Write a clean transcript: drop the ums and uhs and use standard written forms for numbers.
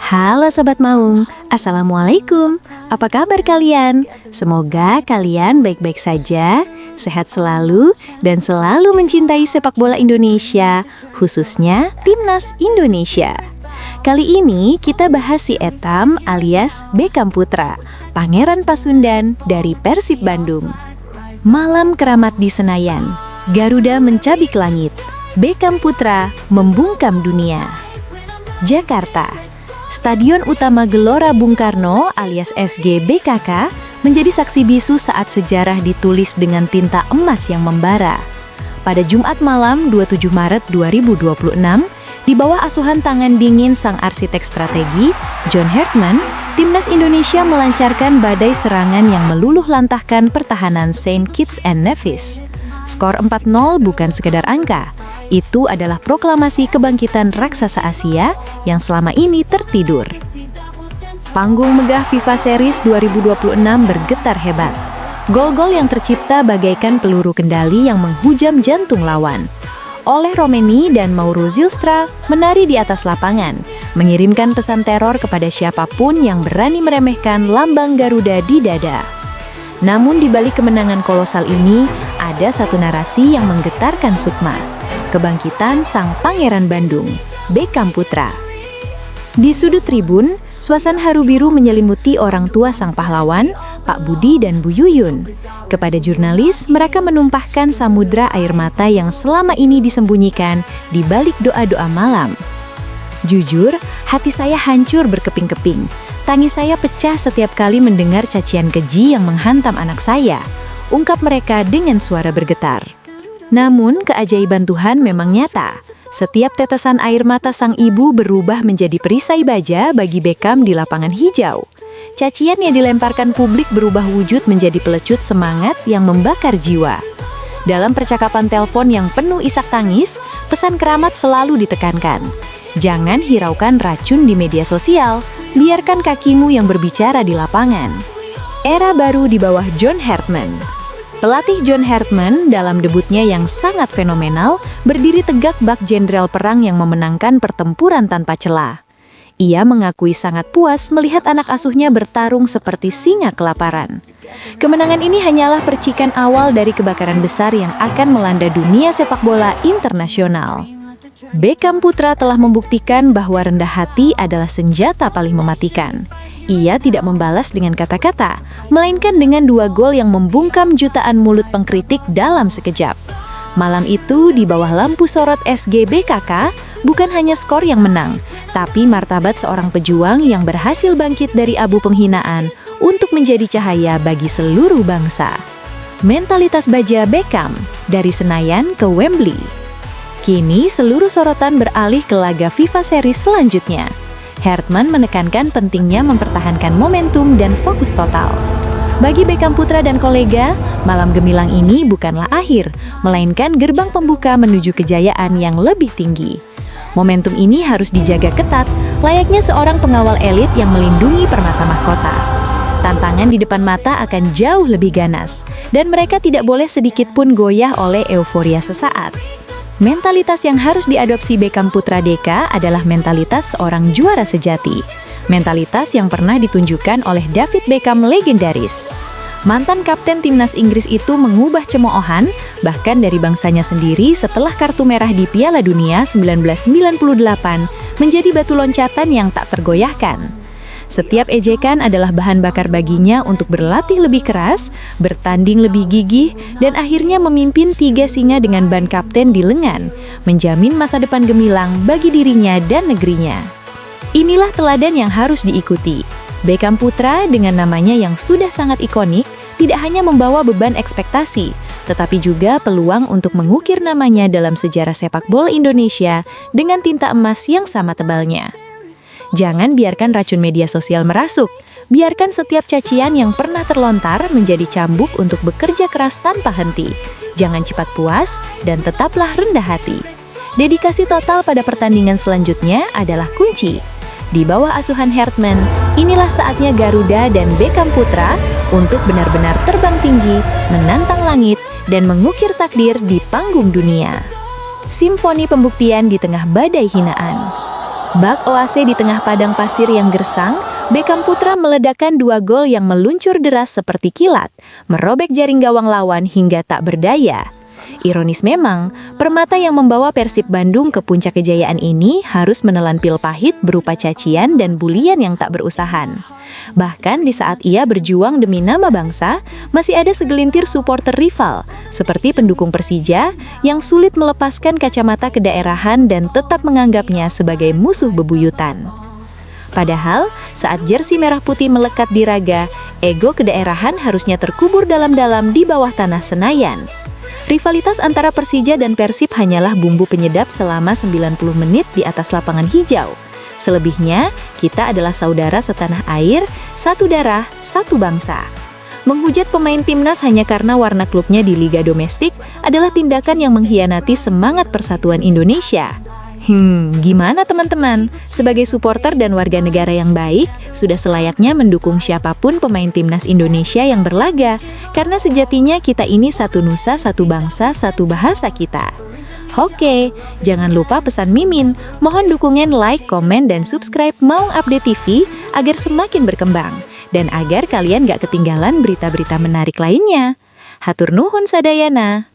Halo Sobat Maung, Assalamualaikum. Apa kabar kalian? Semoga kalian baik-baik saja, sehat selalu, dan selalu mencintai sepak bola Indonesia, khususnya Timnas Indonesia. Kali ini kita bahas si Etam alias Beckham Putra, Pangeran Pasundan dari Persib Bandung. Malam keramat di Senayan, Garuda mencabik langit, Beckham Putra membungkam dunia. Jakarta, Stadion Utama Gelora Bung Karno alias SGBKK menjadi saksi bisu saat sejarah ditulis dengan tinta emas yang membara. Pada Jumat malam 27 Maret 2026, di bawah asuhan tangan dingin sang arsitek strategi, John Hartman, Timnas Indonesia melancarkan badai serangan yang meluluh lantahkan pertahanan Saint Kitts and Nevis. Skor 4-0 bukan sekedar angka. Itu adalah proklamasi kebangkitan raksasa Asia yang selama ini tertidur. Panggung megah FIFA Series 2026 bergetar hebat. Gol-gol yang tercipta bagaikan peluru kendali yang menghujam jantung lawan. Oleh Romeni dan Mauro Zylstra menari di atas lapangan, mengirimkan pesan teror kepada siapapun yang berani meremehkan lambang Garuda di dada. Namun di balik kemenangan kolosal ini, ada satu narasi yang menggetarkan sukma. Kebangkitan sang Pangeran Bandung, Beckham Putra. Di sudut tribun, suasana haru biru menyelimuti orang tua sang pahlawan, Pak Budi dan Bu Yuyun. Kepada jurnalis, mereka menumpahkan samudra air mata yang selama ini disembunyikan di balik doa-doa malam. Jujur, hati saya hancur berkeping-keping. Tangis saya pecah setiap kali mendengar cacian keji yang menghantam anak saya, ungkap mereka dengan suara bergetar. Namun, keajaiban Tuhan memang nyata. Setiap tetesan air mata sang ibu berubah menjadi perisai baja bagi Beckham di lapangan hijau. Cacian yang dilemparkan publik berubah wujud menjadi pelecut semangat yang membakar jiwa. Dalam percakapan telepon yang penuh isak tangis, pesan keramat selalu ditekankan. Jangan hiraukan racun di media sosial, biarkan kakimu yang berbicara di lapangan. Era baru di bawah John Hartman. Pelatih John Hartman dalam debutnya yang sangat fenomenal berdiri tegak bak jenderal perang yang memenangkan pertempuran tanpa celah. Ia mengakui sangat puas melihat anak asuhnya bertarung seperti singa kelaparan. Kemenangan ini hanyalah percikan awal dari kebakaran besar yang akan melanda dunia sepak bola internasional. Beckham Putra telah membuktikan bahwa rendah hati adalah senjata paling mematikan. Ia tidak membalas dengan kata-kata, melainkan dengan 2 gol yang membungkam jutaan mulut pengkritik dalam sekejap. Malam itu, di bawah lampu sorot SGBKK, bukan hanya skor yang menang, tapi martabat seorang pejuang yang berhasil bangkit dari abu penghinaan untuk menjadi cahaya bagi seluruh bangsa. Mentalitas baja Beckham, dari Senayan ke Wembley. Kini, seluruh sorotan beralih ke laga FIFA Series selanjutnya. Hartman menekankan pentingnya mempertahankan momentum dan fokus total. Bagi Beckham Putra dan kolega, malam gemilang ini bukanlah akhir, melainkan gerbang pembuka menuju kejayaan yang lebih tinggi. Momentum ini harus dijaga ketat, layaknya seorang pengawal elit yang melindungi permata mahkota. Tantangan di depan mata akan jauh lebih ganas, dan mereka tidak boleh sedikit pun goyah oleh euforia sesaat. Mentalitas yang harus diadopsi Beckham Putra Deka adalah mentalitas seorang juara sejati. Mentalitas yang pernah ditunjukkan oleh David Beckham legendaris. Mantan kapten timnas Inggris itu mengubah cemoohan, bahkan dari bangsanya sendiri setelah kartu merah di Piala Dunia 1998 menjadi batu loncatan yang tak tergoyahkan. Setiap ejekan adalah bahan bakar baginya untuk berlatih lebih keras, bertanding lebih gigih, dan akhirnya memimpin 3 singa dengan ban kapten di lengan, menjamin masa depan gemilang bagi dirinya dan negerinya. Inilah teladan yang harus diikuti. Beckham Putra dengan namanya yang sudah sangat ikonik, tidak hanya membawa beban ekspektasi, tetapi juga peluang untuk mengukir namanya dalam sejarah sepak bola Indonesia dengan tinta emas yang sama tebalnya. Jangan biarkan racun media sosial merasuk. Biarkan setiap cacian yang pernah terlontar menjadi cambuk untuk bekerja keras tanpa henti. Jangan cepat puas dan tetaplah rendah hati. Dedikasi total pada pertandingan selanjutnya adalah kunci. Di bawah asuhan Hartman, inilah saatnya Garuda dan Beckham Putra untuk benar-benar terbang tinggi, menantang langit, dan mengukir takdir di panggung dunia. Simfoni pembuktian di tengah badai hinaan. Bak oase di tengah padang pasir yang gersang, Beckham Putra meledakkan 2 gol yang meluncur deras seperti kilat, merobek jaring gawang lawan hingga tak berdaya. Ironis memang, permata yang membawa Persib Bandung ke puncak kejayaan ini harus menelan pil pahit berupa cacian dan bulian yang tak berusahan. Bahkan di saat ia berjuang demi nama bangsa, masih ada segelintir supporter rival, seperti pendukung Persija yang sulit melepaskan kacamata kedaerahan dan tetap menganggapnya sebagai musuh bebuyutan. Padahal, saat jersey merah putih melekat di raga, ego kedaerahan harusnya terkubur dalam-dalam di bawah tanah Senayan. Rivalitas antara Persija dan Persib hanyalah bumbu penyedap selama 90 menit di atas lapangan hijau. Selebihnya, kita adalah saudara setanah air, satu darah, satu bangsa. Menghujat pemain timnas hanya karena warna klubnya di liga domestik adalah tindakan yang mengkhianati semangat persatuan Indonesia. Gimana teman-teman? Sebagai supporter dan warga negara yang baik, sudah selayaknya mendukung siapapun pemain timnas Indonesia yang berlaga, karena sejatinya kita ini satu nusa, satu bangsa, satu bahasa kita. Oke, jangan lupa pesan Mimin, mohon dukungan like, komen, dan subscribe Maung Update TV agar semakin berkembang, dan agar kalian gak ketinggalan berita-berita menarik lainnya. Hatur nuhun sadayana.